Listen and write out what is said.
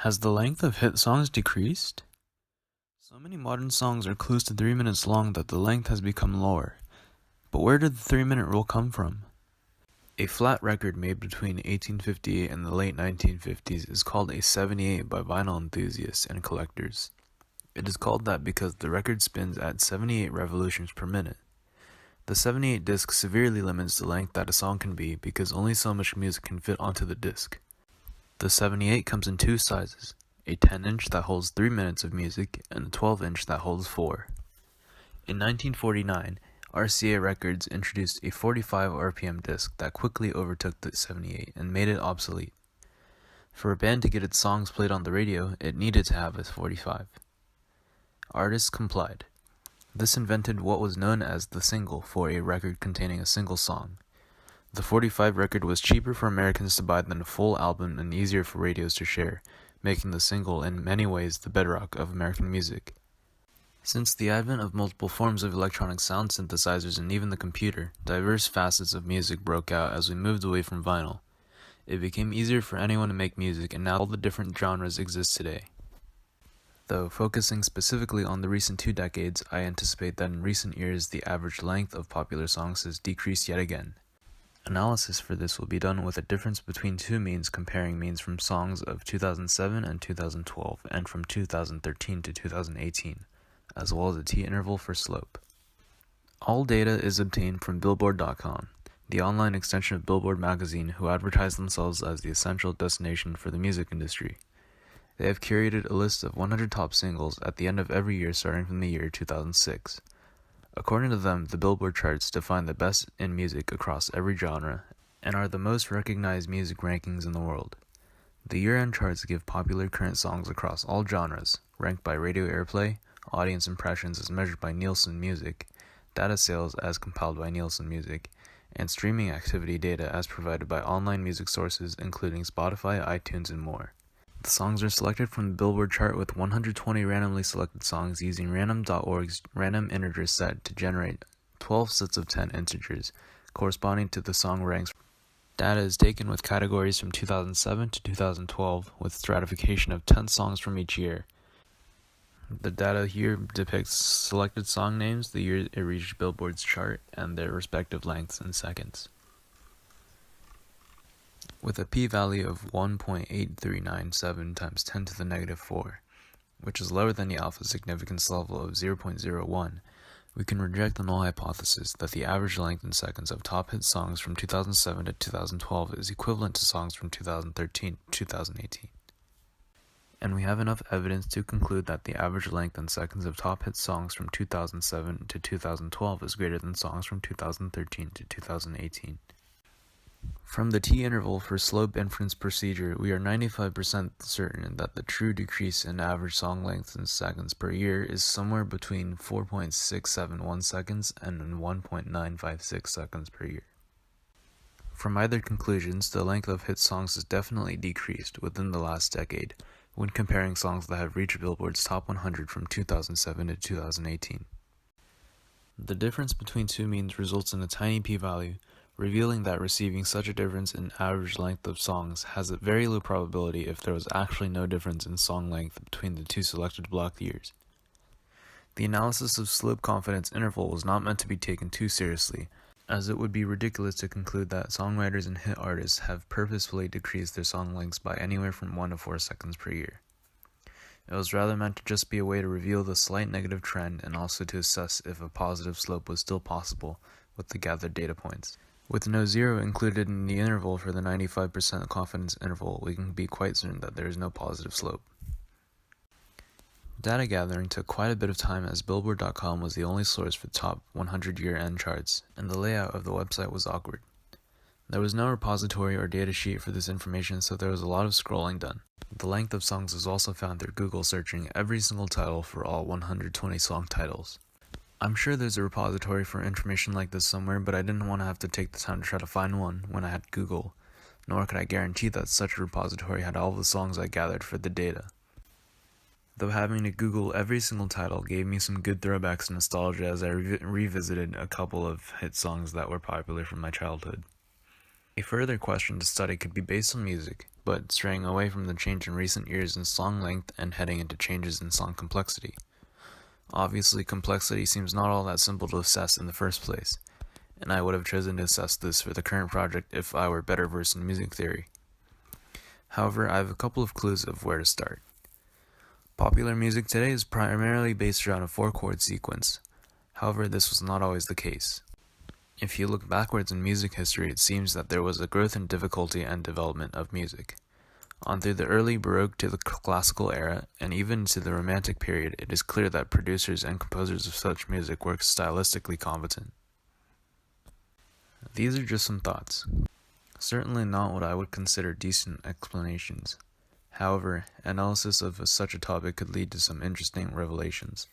Has the length of hit songs decreased? So many modern songs are close to 3 minutes long that the length has become lower. But where did the 3-minute rule come from? A flat record made between 1858 and the late 1950s is called a 78 by vinyl enthusiasts and collectors. It is called that because the record spins at 78 revolutions per minute. The 78 disc severely limits the length that a song can be because only so much music can fit onto the disc. The 78 comes in two sizes, a 10-inch that holds 3 minutes of music and a 12-inch that holds 4. In 1949, RCA Records introduced a 45 RPM disc that quickly overtook the 78 and made it obsolete. For a band to get its songs played on the radio, it needed to have a 45. Artists complied. This invented what was known as the single for a record containing a single song. The 45 record was cheaper for Americans to buy than a full album and easier for radios to share, making the single in many ways the bedrock of American music. Since the advent of multiple forms of electronic sound synthesizers and even the computer, diverse facets of music broke out as we moved away from vinyl. It became easier for anyone to make music, and now all the different genres exist today. Though, focusing specifically on the recent 2 decades, I anticipate that in recent years the average length of popular songs has decreased yet again. Analysis for this will be done with a difference between two means comparing means from songs of 2007 and 2012 and from 2013 to 2018, as well as a t-interval for slope. All data is obtained from Billboard.com, the online extension of Billboard magazine, who advertise themselves as the essential destination for the music industry. They have curated a list of 100 top singles at the end of every year starting from the year 2006. According to them, the Billboard charts define the best in music across every genre and are the most recognized music rankings in the world. The year-end charts give popular current songs across all genres, ranked by radio airplay, audience impressions as measured by Nielsen Music, data sales as compiled by Nielsen Music, and streaming activity data as provided by online music sources including Spotify, iTunes, and more. The songs are selected from the Billboard chart with 120 randomly selected songs using Random.org's random integer set to generate 12 sets of 10 integers, corresponding to the song ranks. Data is taken with categories from 2007 to 2012, with stratification of 10 songs from each year. The data here depicts selected song names, the year it reached Billboard's chart, and their respective lengths in seconds. With a p-value of 1.8397 times 10 to the negative 4, which is lower than the alpha significance level of 0.01, we can reject the null hypothesis that the average length in seconds of top hit songs from 2007 to 2012 is equivalent to songs from 2013 to 2018. And we have enough evidence to conclude that the average length in seconds of top hit songs from 2007 to 2012 is greater than songs from 2013 to 2018. From the t-interval for slope inference procedure, we are 95% certain that the true decrease in average song length in seconds per year is somewhere between 4.671 seconds and 1.956 seconds per year. From either conclusions, the length of hit songs has definitely decreased within the last decade when comparing songs that have reached Billboard's Top 100 from 2007 to 2018. The difference between two means results in a tiny p-value, revealing that receiving such a difference in average length of songs has a very low probability if there was actually no difference in song length between the two selected block years. The analysis of slope confidence interval was not meant to be taken too seriously, as it would be ridiculous to conclude that songwriters and hit artists have purposefully decreased their song lengths by anywhere from 1 to 4 seconds per year. It was rather meant to just be a way to reveal the slight negative trend and also to assess if a positive slope was still possible with the gathered data points. With no zero included in the interval for the 95% confidence interval, we can be quite certain that there is no positive slope. Data gathering took quite a bit of time as Billboard.com was the only source for top 100 year-end charts, and the layout of the website was awkward. There was no repository or data sheet for this information, so there was a lot of scrolling done. The length of songs was also found through Google searching every single title for all 120 song titles. I'm sure there's a repository for information like this somewhere, but I didn't want to have to take the time to try to find one when I had Google, nor could I guarantee that such a repository had all the songs I gathered for the data. Though having to Google every single title gave me some good throwbacks to nostalgia as I revisited a couple of hit songs that were popular from my childhood. A further question to study could be based on music, but straying away from the change in recent years in song length and heading into changes in song complexity. Obviously, complexity seems not all that simple to assess in the first place, and I would have chosen to assess this for the current project if I were better versed in music theory. However, I have a couple of clues of where to start. Popular music today is primarily based around a 4-chord sequence. However, this was not always the case. If you look backwards in music history, it seems that there was a growth in difficulty and development of music. On through the early Baroque to the Classical era, and even to the Romantic period, it is clear that producers and composers of such music were stylistically competent. These are just some thoughts. Certainly not what I would consider decent explanations. However, analysis of such a topic could lead to some interesting revelations.